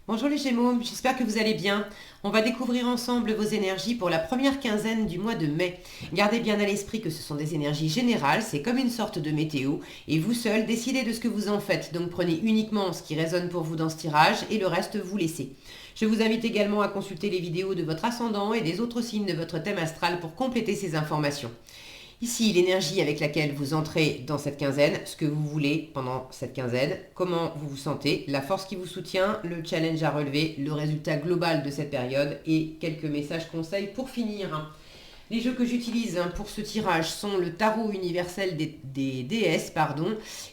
Bonjour les Gémeaux, j'espère que vous allez bien. On va découvrir ensemble vos énergies pour la première quinzaine du mois de mai. Gardez bien à l'esprit que ce sont des énergies générales, c'est comme une sorte de météo, et vous seul décidez de ce que vous en faites. Donc prenez uniquement ce qui résonne pour vous dans ce tirage et le reste vous laissez. Je vous invite également à consulter les vidéos de votre ascendant et des autres signes de votre thème astral pour compléter ces informations. Ici, l'énergie avec laquelle vous entrez dans cette quinzaine, ce que vous voulez pendant cette quinzaine, comment vous vous sentez, la force qui vous soutient, le challenge à relever, le résultat global de cette période et quelques messages conseils pour finir. Les jeux que j'utilise pour ce tirage sont le tarot universel des déesses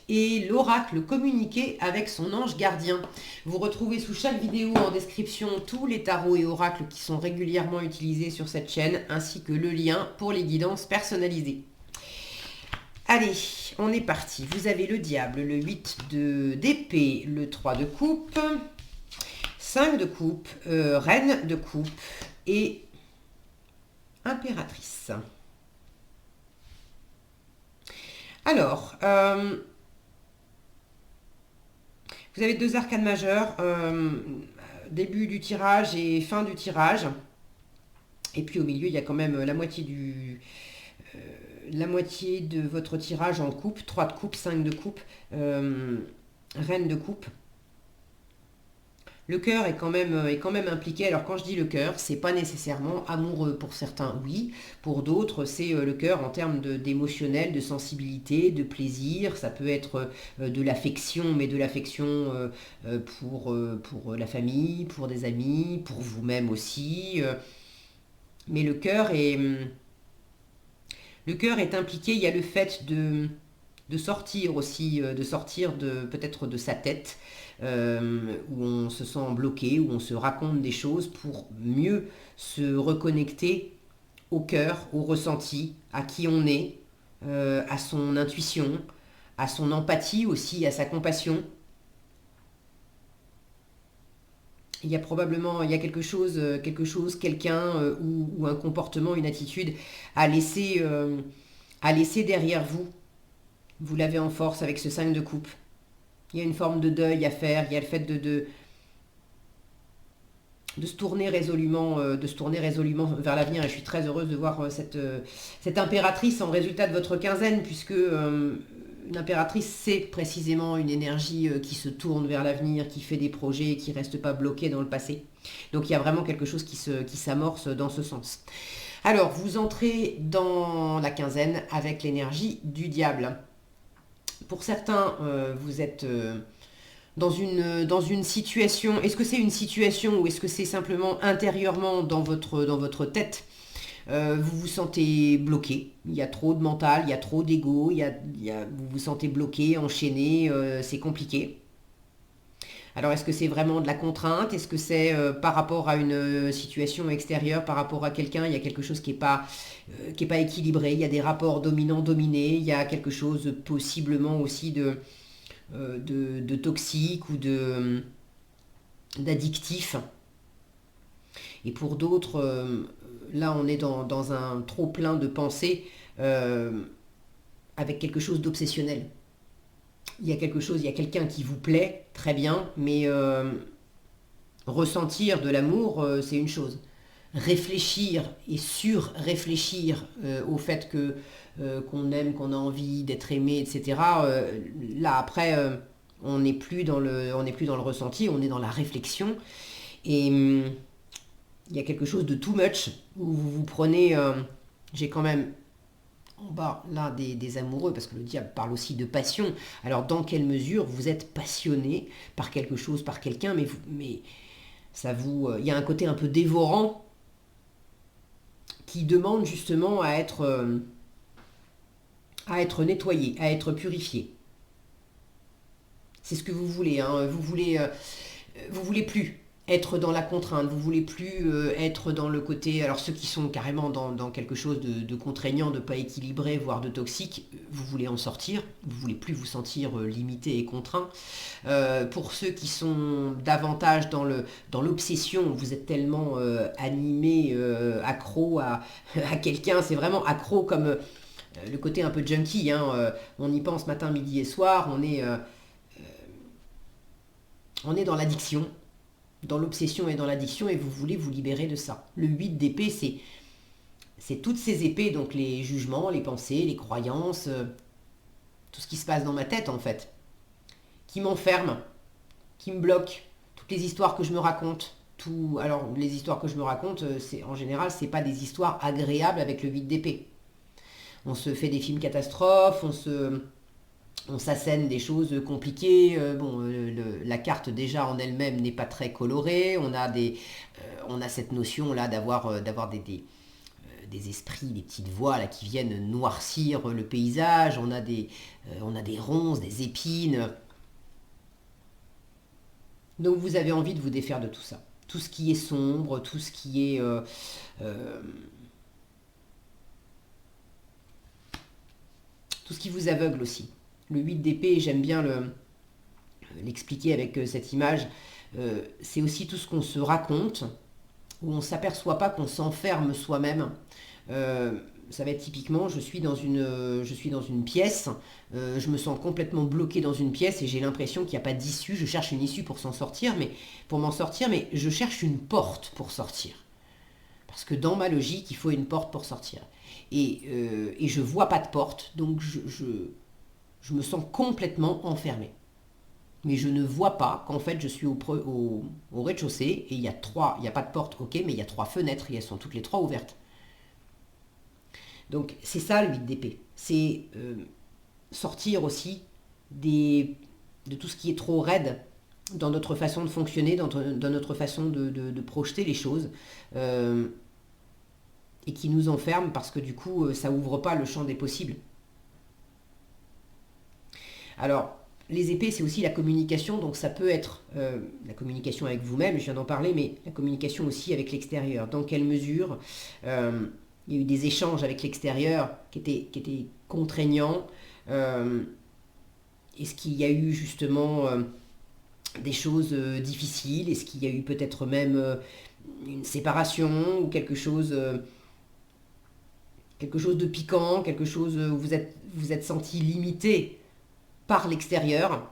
et l'oracle communiqué avec son ange gardien. Vous retrouvez sous chaque vidéo en description tous les tarots et oracles qui sont régulièrement utilisés sur cette chaîne ainsi que le lien pour les guidances personnalisées. Allez, on est parti. Vous avez le diable, le 8 d'épée, le 3 de coupe, 5 de coupe, reine de coupe et impératrice. Alors, vous avez deux arcanes majeures, début du tirage et fin du tirage. Et puis au milieu, il y a quand même la moitié de votre tirage en coupe, 3 de coupe, 5 de coupe, reine de coupe. Le cœur est quand même impliqué. Alors quand je dis le cœur, c'est pas nécessairement amoureux. Pour certains, oui. Pour d'autres, c'est le cœur en termes d'émotionnel, de sensibilité, de plaisir. Ça peut être de l'affection, mais de l'affection pour la famille, pour des amis, pour vous-même aussi. Mais le cœur est impliqué. Il y a le fait de sortir aussi, de sortir peut-être de sa tête, où on se sent bloqué, où on se raconte des choses pour mieux se reconnecter au cœur, au ressenti, à qui on est, à son intuition, à son empathie aussi, à sa compassion. Il y a probablement quelque chose, quelqu'un ou un comportement, une attitude à laisser derrière vous. Vous l'avez en force avec ce 5 de coupe. Il y a une forme de deuil à faire, il y a le fait de se tourner résolument, vers l'avenir. Et je suis très heureuse de voir cette impératrice en résultat de votre quinzaine, puisque une impératrice, c'est précisément une énergie qui se tourne vers l'avenir, qui fait des projets, qui ne reste pas bloquée dans le passé. Donc il y a vraiment quelque chose qui s'amorce dans ce sens. Alors, vous entrez dans la quinzaine avec l'énergie du diable. Pour certains, vous êtes dans une situation. Est-ce que c'est une situation ou est-ce que c'est simplement intérieurement dans votre tête? Vous vous sentez bloqué, il y a trop de mental, il y a trop d'ego, vous vous sentez bloqué, enchaîné, c'est compliqué. Alors est-ce que c'est vraiment de la contrainte? Est-ce que c'est par rapport à une situation extérieure, par rapport à quelqu'un? Il y a quelque chose qui est pas équilibré, il y a des rapports dominants-dominés, il y a quelque chose possiblement aussi de toxique ou d'addictif. Et pour d'autres, là on est dans un trop plein de pensées avec quelque chose d'obsessionnel. Il y a quelque chose, il y a quelqu'un qui vous plaît, très bien, mais ressentir de l'amour, c'est une chose. Réfléchir et sur-réfléchir au fait qu'on aime, qu'on a envie d'être aimé, etc. Là après, on n'est plus dans le ressenti, on est dans la réflexion. Et il y a quelque chose de too much où vous vous prenez. J'ai quand même en bas là des amoureux, parce que le diable parle aussi de passion. Alors dans quelle mesure vous êtes passionné par quelque chose, par quelqu'un, mais ça vous, il y a un côté un peu dévorant qui demande justement à être nettoyé, à être purifié. C'est ce que vous voulez, hein. Vous voulez plus être dans la contrainte, vous voulez plus être dans le côté, alors ceux qui sont carrément dans quelque chose de contraignant, de pas équilibré, voire de toxique, vous voulez en sortir, vous voulez plus vous sentir limité et contraint. Pour ceux qui sont davantage dans l'obsession, vous êtes tellement animé, accro à quelqu'un, c'est vraiment accro comme le côté un peu junkie, hein, on y pense matin, midi et soir, on est dans l'addiction. dans l'obsession et dans l'addiction et vous voulez vous libérer de ça. Le 8 d'épée, c'est toutes ces épées, donc les jugements, les pensées, les croyances, tout ce qui se passe dans ma tête en fait, qui m'enferment, qui me bloquent, toutes les histoires que je me raconte. Alors les histoires que je me raconte, en général, c'est pas des histoires agréables avec le 8 d'épée. On se fait des films catastrophes, on s'assène des choses compliquées. La carte déjà en elle-même n'est pas très colorée. On a cette notion là d'avoir des esprits, des petites voix là qui viennent noircir le paysage. On a des ronces, des épines. Donc vous avez envie de vous défaire de tout ça. Tout ce qui est sombre, tout ce qui est tout ce qui vous aveugle aussi. Le 8 d'épée, j'aime bien l'expliquer avec cette image, c'est aussi tout ce qu'on se raconte, où on ne s'aperçoit pas qu'on s'enferme soi-même. Ça va être typiquement, je suis dans une pièce, je me sens complètement bloqué dans une pièce et j'ai l'impression qu'il n'y a pas d'issue. Je cherche une issue pour m'en sortir, mais je cherche une porte pour sortir. Parce que dans ma logique, il faut une porte pour sortir. Et je ne vois pas de porte, donc je me sens complètement enfermé. Mais je ne vois pas qu'en fait je suis au rez-de-chaussée et il y a pas de porte, ok, mais il y a 3 fenêtres et elles sont toutes les 3 ouvertes. Donc c'est ça le 8 d'épée. C'est sortir aussi de tout ce qui est trop raide dans notre façon de fonctionner, dans notre façon de projeter les choses, et qui nous enferme parce que du coup ça ouvre pas le champ des possibles. Alors, les épées, c'est aussi la communication, donc ça peut être la communication avec vous-même, je viens d'en parler, mais la communication aussi avec l'extérieur. Dans quelle mesure il y a eu des échanges avec l'extérieur qui étaient contraignants. Est-ce qu'il y a eu justement des choses difficiles? Est-ce qu'il y a eu peut-être même une séparation ou quelque chose de piquant, quelque chose où vous êtes senti limité par l'extérieur?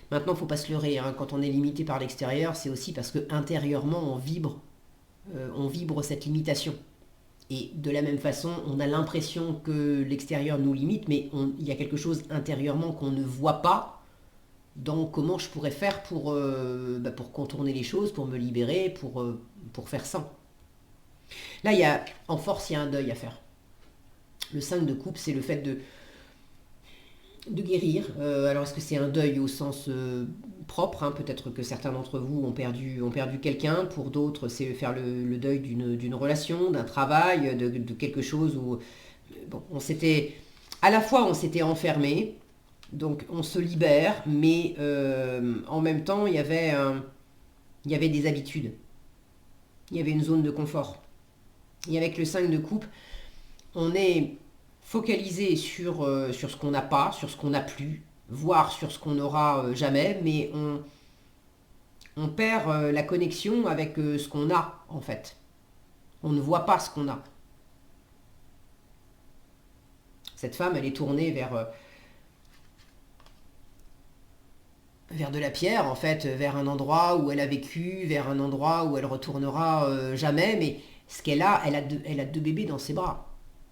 Maintenant, il ne faut pas se leurrer, hein. Quand on est limité par l'extérieur, c'est aussi parce que intérieurement on vibre cette limitation. Et de la même façon, on a l'impression que l'extérieur nous limite, mais il y a quelque chose intérieurement qu'on ne voit pas dans comment je pourrais faire pour contourner les choses, pour me libérer, pour faire ça. Là, en force, il y a un deuil à faire. Le 5 de coupe, c'est le fait de guérir. Alors est-ce que c'est un deuil au sens propre, hein? Peut-être que certains d'entre vous ont perdu quelqu'un, pour d'autres c'est faire le deuil d'une relation, d'un travail, de quelque chose où à la fois on s'était enfermé, donc on se libère, mais en même temps il y avait des habitudes, il y avait une zone de confort. Et avec le 5 de coupe, on est focaliser sur ce qu'on n'a pas, sur ce qu'on n'a plus, voire sur ce qu'on n'aura jamais, mais on perd la connexion avec ce qu'on a en fait. On ne voit pas ce qu'on a. Cette femme, elle est tournée vers de la pierre, en fait, vers un endroit où elle a vécu, vers un endroit où elle retournera jamais, mais ce qu'elle a, elle a 2 bébés dans ses bras.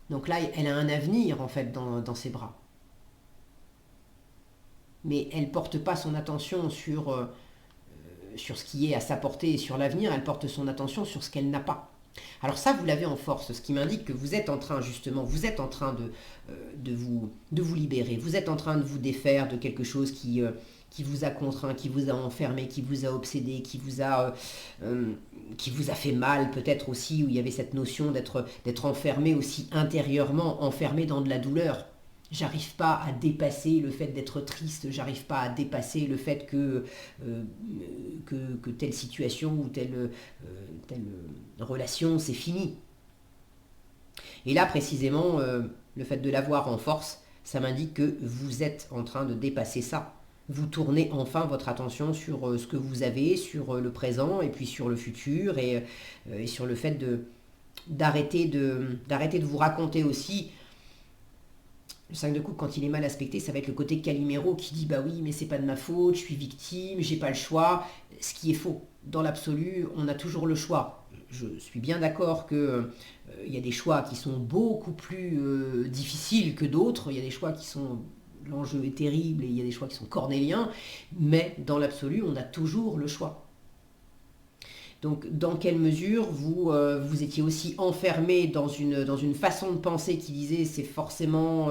Donc là, elle a un avenir, en fait, dans ses bras. Mais elle ne porte pas son attention sur ce qui est à sa portée et sur l'avenir, elle porte son attention sur ce qu'elle n'a pas. Alors ça, vous l'avez en force, ce qui m'indique que vous êtes en train, justement, de vous libérer, vous êtes en train de vous défaire de quelque chose qui vous a contraint, qui vous a enfermé, qui vous a obsédé, qui vous a fait mal, peut-être aussi, où il y avait cette notion d'être enfermé aussi intérieurement, enfermé dans de la douleur. J'arrive pas à dépasser le fait d'être triste, j'arrive pas à dépasser le fait que telle situation ou telle relation, c'est fini. Et là, précisément, le fait de l'avoir en force, ça m'indique que vous êtes en train de dépasser ça. Vous tournez enfin votre attention sur ce que vous avez, sur le présent et puis sur le futur et sur le fait d'arrêter de vous raconter aussi Le 5 de coupe, quand il est mal aspecté, ça va être le côté Calimero qui dit bah oui, mais c'est pas de ma faute, je suis victime, j'ai pas le choix. Ce qui est faux. Dans l'absolu, on a toujours le choix. Je suis bien d'accord que il y a des choix qui sont beaucoup plus difficiles que d'autres. Il y a des choix qui sont l'enjeu est terrible et il y a des choix qui sont cornéliens. Mais dans l'absolu, on a toujours le choix. Donc, dans quelle mesure vous étiez aussi enfermé dans une façon de penser qui disait c'est forcément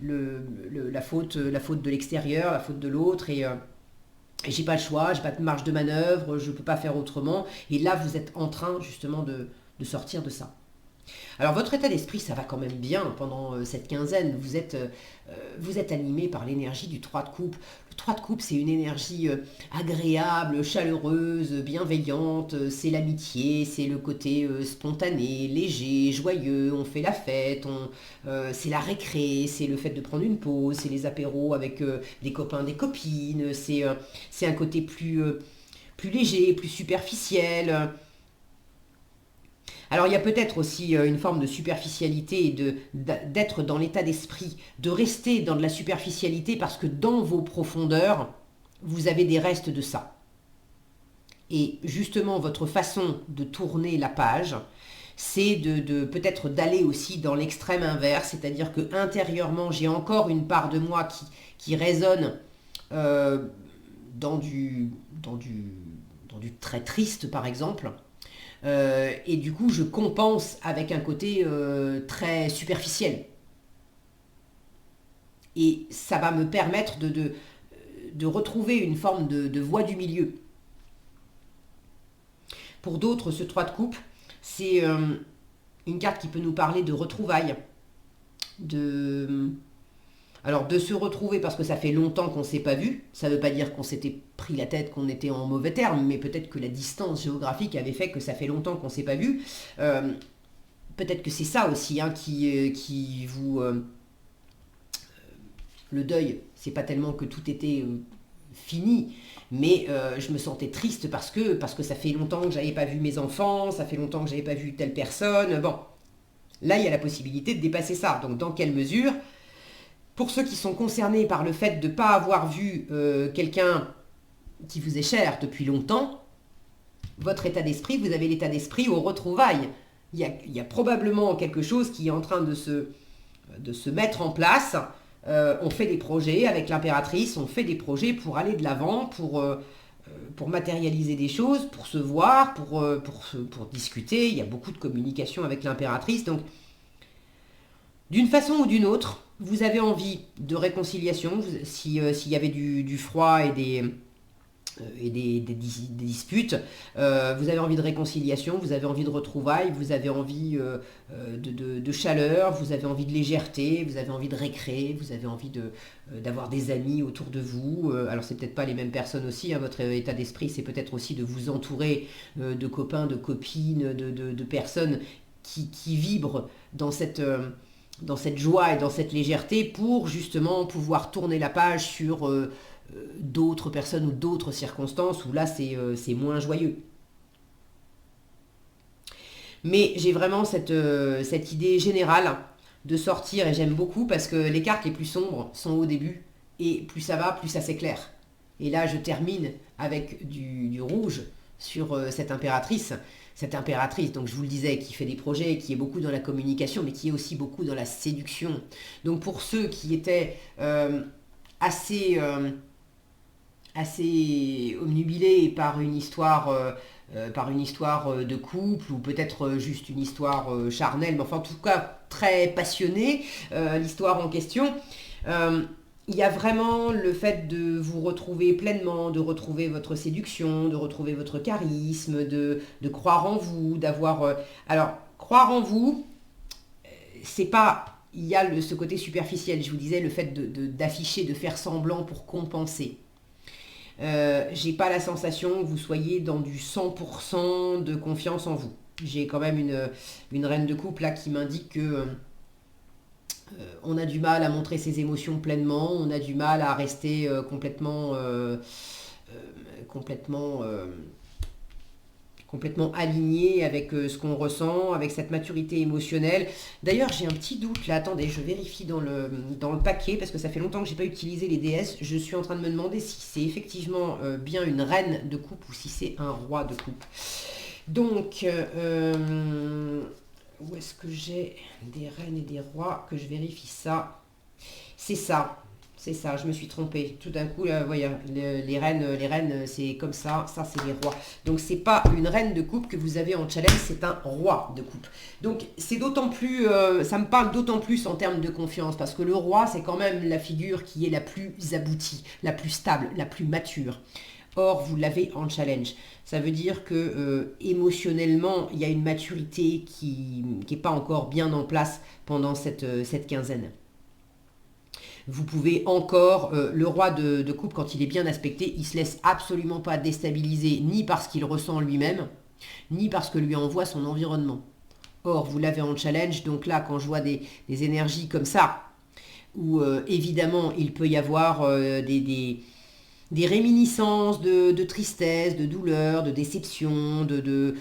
la faute de l'extérieur, la faute de l'autre, et j'ai pas le choix, j'ai pas de marge de manœuvre, je peux pas faire autrement. Et là, vous êtes en train justement de sortir de ça. Alors votre état d'esprit, ça va quand même bien pendant cette quinzaine. Vous êtes animé par l'énergie du 3 de coupe. Le 3 de coupe, c'est une énergie agréable, chaleureuse, bienveillante. C'est l'amitié, c'est le côté spontané, léger, joyeux. On fait la fête, c'est la récré, c'est le fait de prendre une pause, c'est les apéros avec des copains, des copines. C'est un côté plus léger, plus superficiel. Alors il y a peut-être aussi une forme de superficialité et d'être dans l'état d'esprit, de rester dans de la superficialité parce que dans vos profondeurs, vous avez des restes de ça. Et justement, votre façon de tourner la page, c'est de peut-être d'aller aussi dans l'extrême inverse, c'est-à-dire que intérieurement, j'ai encore une part de moi qui résonne dans du très triste, par exemple. Et du coup, je compense avec un côté très superficiel. Et ça va me permettre de retrouver une forme de voie du milieu. Pour d'autres, ce 3 de coupe, c'est une carte qui peut nous parler de retrouvailles, alors de se retrouver parce que ça fait longtemps qu'on ne s'est pas vu, ça ne veut pas dire qu'on s'était pris la tête, qu'on était en mauvais termes, mais peut-être que la distance géographique avait fait que ça fait longtemps qu'on ne s'est pas vu. Peut-être que c'est ça aussi hein, qui vous... le deuil, c'est pas tellement que tout était fini, mais je me sentais triste parce que ça fait longtemps que j'avais pas vu mes enfants, ça fait longtemps que j'avais pas vu telle personne. Bon, là il y a la possibilité de dépasser ça. Donc dans quelle mesure? Pour ceux qui sont concernés par le fait de ne pas avoir vu quelqu'un qui vous est cher depuis longtemps, votre état d'esprit, vous avez l'état d'esprit aux retrouvailles. Il y a probablement quelque chose qui est en train de se mettre en place. On fait des projets avec l'impératrice, on fait des projets pour aller de l'avant, pour matérialiser des choses, pour se voir, pour discuter. Il y a beaucoup de communication avec l'impératrice. Donc, d'une façon ou d'une autre, vous avez envie de réconciliation, s'il y avait du froid et des disputes, vous avez envie de réconciliation, vous avez envie de retrouvailles, vous avez envie de chaleur, vous avez envie de légèreté, vous avez envie de récré, vous avez envie d'avoir des amis autour de vous. Alors c'est peut-être pas les mêmes personnes aussi, hein, votre état d'esprit c'est peut-être aussi de vous entourer de copains, de copines, de personnes qui vibrent dans cette joie et dans cette légèreté pour justement pouvoir tourner la page sur d'autres personnes ou d'autres circonstances où là c'est moins joyeux. Mais j'ai vraiment cette idée générale de sortir et j'aime beaucoup parce que les cartes les plus sombres sont au début et plus ça va, plus ça s'éclaire. Et là je termine avec du rouge sur cette impératrice. Cette impératrice, donc je vous le disais, qui fait des projets, qui est beaucoup dans la communication, mais qui est aussi beaucoup dans la séduction. Donc pour ceux qui étaient assez obnubilés par une histoire de couple, ou peut-être juste une histoire charnelle, mais enfin en tout cas très passionnée, l'histoire en question, il y a vraiment le fait de vous retrouver pleinement, de retrouver votre séduction, de retrouver votre charisme, de croire en vous, d'avoir... alors, croire en vous, c'est pas... Il y a ce côté superficiel, je vous disais, le fait d'afficher, de faire semblant pour compenser. J'ai pas la sensation que vous soyez dans du 100% de confiance en vous. J'ai quand même une reine de coupe là qui m'indique que... on a du mal à montrer ses émotions pleinement, on a du mal à rester complètement complètement aligné avec ce qu'on ressent, avec cette maturité émotionnelle. D'ailleurs, j'ai un petit doute là, attendez, je vérifie dans le paquet, parce que ça fait longtemps que je n'ai pas utilisé les déesses. Je suis en train de me demander si c'est effectivement bien une reine de coupe ou si c'est un roi de coupe. Donc, où est-ce que j'ai des reines et des rois, que je vérifie ça? C'est ça. C'est ça, je me suis trompée. Tout d'un coup, là, voyez, les reines, c'est comme ça c'est les rois. Donc c'est pas une reine de coupe que vous avez en challenge, c'est un roi de coupe. Donc c'est d'autant plus, ça me parle d'autant plus en termes de confiance, parce que le roi, c'est quand même la figure qui est la plus aboutie, la plus stable, la plus mature. Or, vous l'avez en challenge. Ça veut dire que émotionnellement, il y a une maturité qui n'est pas encore bien en place pendant cette quinzaine. Vous pouvez encore, le roi de coupe, quand il est bien aspecté, il ne se laisse absolument pas déstabiliser, ni par ce qu'il ressent lui-même, ni par ce que lui envoie son environnement. Or, vous l'avez en challenge, donc là, quand je vois des énergies comme ça, où évidemment, il peut y avoir des réminiscences de tristesse, de douleur, de déception, de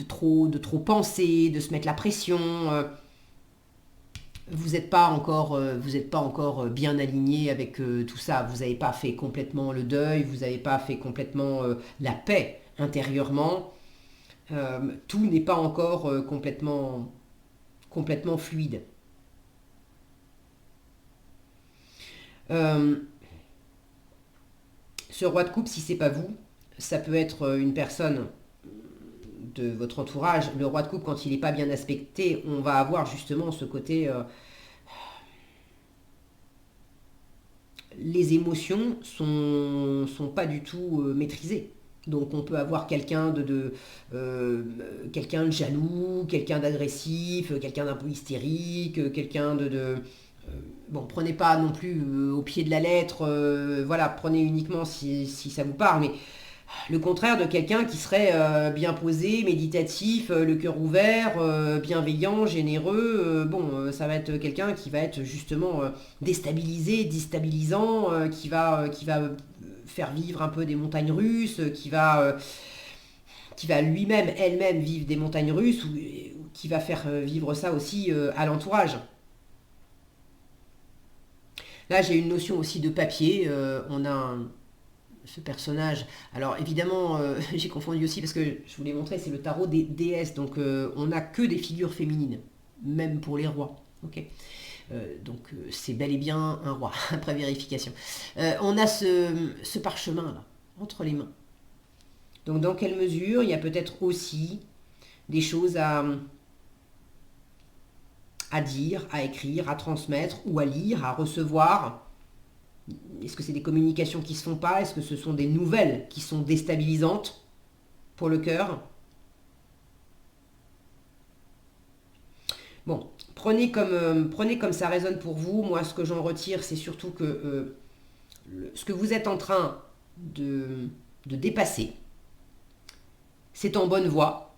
trop penser, de se mettre la pression. Vous n'êtes pas encore bien aligné avec tout ça. Vous n'avez pas fait complètement le deuil, vous n'avez pas fait complètement la paix intérieurement. Tout n'est pas encore complètement fluide. Ce roi de coupe, si c'est pas vous, ça peut être une personne de votre entourage. Le roi de coupe, quand il n'est pas bien aspecté, on va avoir justement ce côté... les émotions sont pas du tout maîtrisées. Donc on peut avoir quelqu'un quelqu'un de jaloux, quelqu'un d'agressif, quelqu'un d'un peu hystérique, quelqu'un bon, prenez pas non plus au pied de la lettre, voilà, prenez uniquement si ça vous parle, mais le contraire de quelqu'un qui serait bien posé, méditatif, le cœur ouvert, bienveillant, généreux. Bon, ça va être quelqu'un qui va être justement déstabilisé, déstabilisant, qui va faire vivre un peu des montagnes russes, qui va lui-même, elle-même vivre des montagnes russes, ou qui va faire vivre ça aussi à l'entourage. Là, j'ai une notion aussi de papier. On a ce personnage. Alors évidemment, j'ai confondu aussi parce que je vous l'ai montré, c'est le tarot des déesses. Donc on n'a que des figures féminines, même pour les rois. Ok. Donc c'est bel et bien un roi, après vérification. On a ce parchemin là, entre les mains. Donc dans quelle mesure il y a peut-être aussi des choses à dire, à écrire, à transmettre, ou à lire, à recevoir. Est-ce que c'est des communications qui ne se font pas? Est-ce que ce sont des nouvelles qui sont déstabilisantes pour le cœur? Bon, prenez comme ça résonne pour vous. Moi, ce que j'en retire, c'est surtout que ce que vous êtes en train de dépasser, c'est en bonne voie.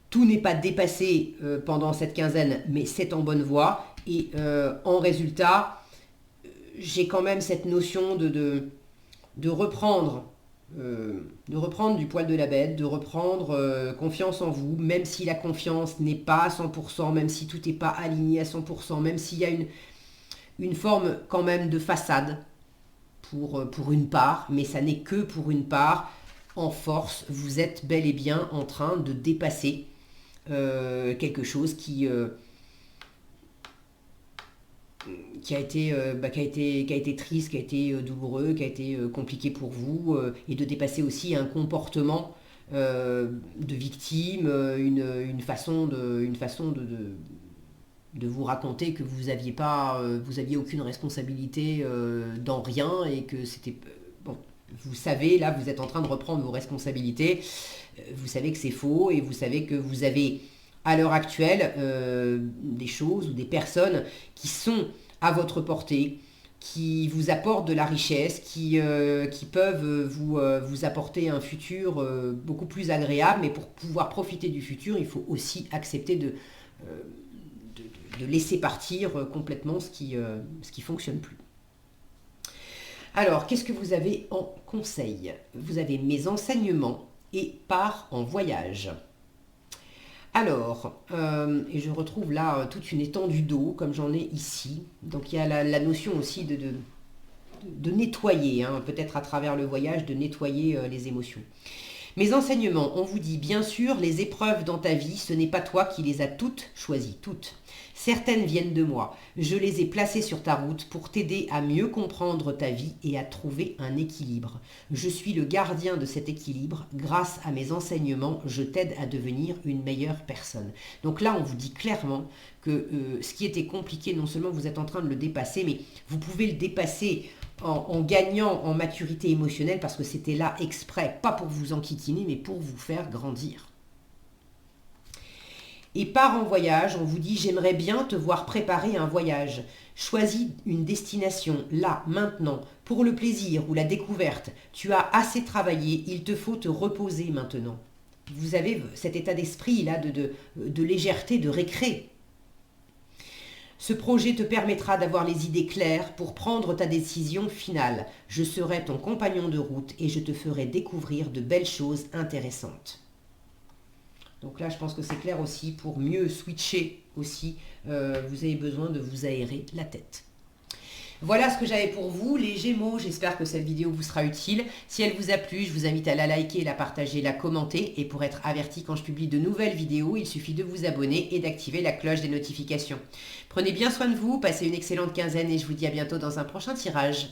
Tout n'est pas dépassé pendant cette quinzaine, mais c'est en bonne voie. Et en résultat, j'ai quand même cette notion de reprendre du poil de la bête, de reprendre confiance en vous, même si la confiance n'est pas à 100%, même si tout n'est pas aligné à 100%, même s'il y a une forme quand même de façade pour une part, mais ça n'est que pour une part. En force, vous êtes bel et bien en train de dépasser quelque chose qui a été triste, qui a été douloureux, qui a été compliqué pour vous, et de dépasser aussi un comportement de victime, une façon de vous raconter que vous aviez aucune responsabilité dans rien, et que c'était... bon, vous savez, là, vous êtes en train de reprendre vos responsabilités, vous savez que c'est faux, et vous savez que vous avez... à l'heure actuelle, des choses ou des personnes qui sont à votre portée, qui vous apportent de la richesse, qui peuvent vous apporter un futur beaucoup plus agréable. Mais pour pouvoir profiter du futur, il faut aussi accepter de laisser partir complètement ce qui fonctionne plus. Alors, qu'est-ce que vous avez en conseil? Vous avez mes enseignements et part en voyage. Alors, et je retrouve là toute une étendue d'eau, comme j'en ai ici. Donc il y a la notion aussi de nettoyer, hein, peut-être à travers le voyage, de nettoyer les émotions. Mes enseignements, on vous dit bien sûr, les épreuves dans ta vie, ce n'est pas toi qui les as toutes choisies, toutes. Certaines viennent de moi. Je les ai placées sur ta route pour t'aider à mieux comprendre ta vie et à trouver un équilibre. Je suis le gardien de cet équilibre. Grâce à mes enseignements, je t'aide à devenir une meilleure personne. Donc là, on vous dit clairement que ce qui était compliqué, non seulement vous êtes en train de le dépasser, mais vous pouvez le dépasser en gagnant en maturité émotionnelle parce que c'était là exprès, pas pour vous enquiquiner, mais pour vous faire grandir. Et part en voyage, on vous dit j'aimerais bien te voir préparer un voyage. Choisis une destination, là, maintenant, pour le plaisir ou la découverte. Tu as assez travaillé, il te faut te reposer maintenant. Vous avez cet état d'esprit là de légèreté, de récré. Ce projet te permettra d'avoir les idées claires pour prendre ta décision finale. Je serai ton compagnon de route et je te ferai découvrir de belles choses intéressantes. Donc là, je pense que c'est clair aussi, pour mieux switcher aussi, vous avez besoin de vous aérer la tête. Voilà ce que j'avais pour vous, les Gémeaux. J'espère que cette vidéo vous sera utile. Si elle vous a plu, je vous invite à la liker, la partager, la commenter. Et pour être averti quand je publie de nouvelles vidéos, il suffit de vous abonner et d'activer la cloche des notifications. Prenez bien soin de vous, passez une excellente quinzaine et je vous dis à bientôt dans un prochain tirage.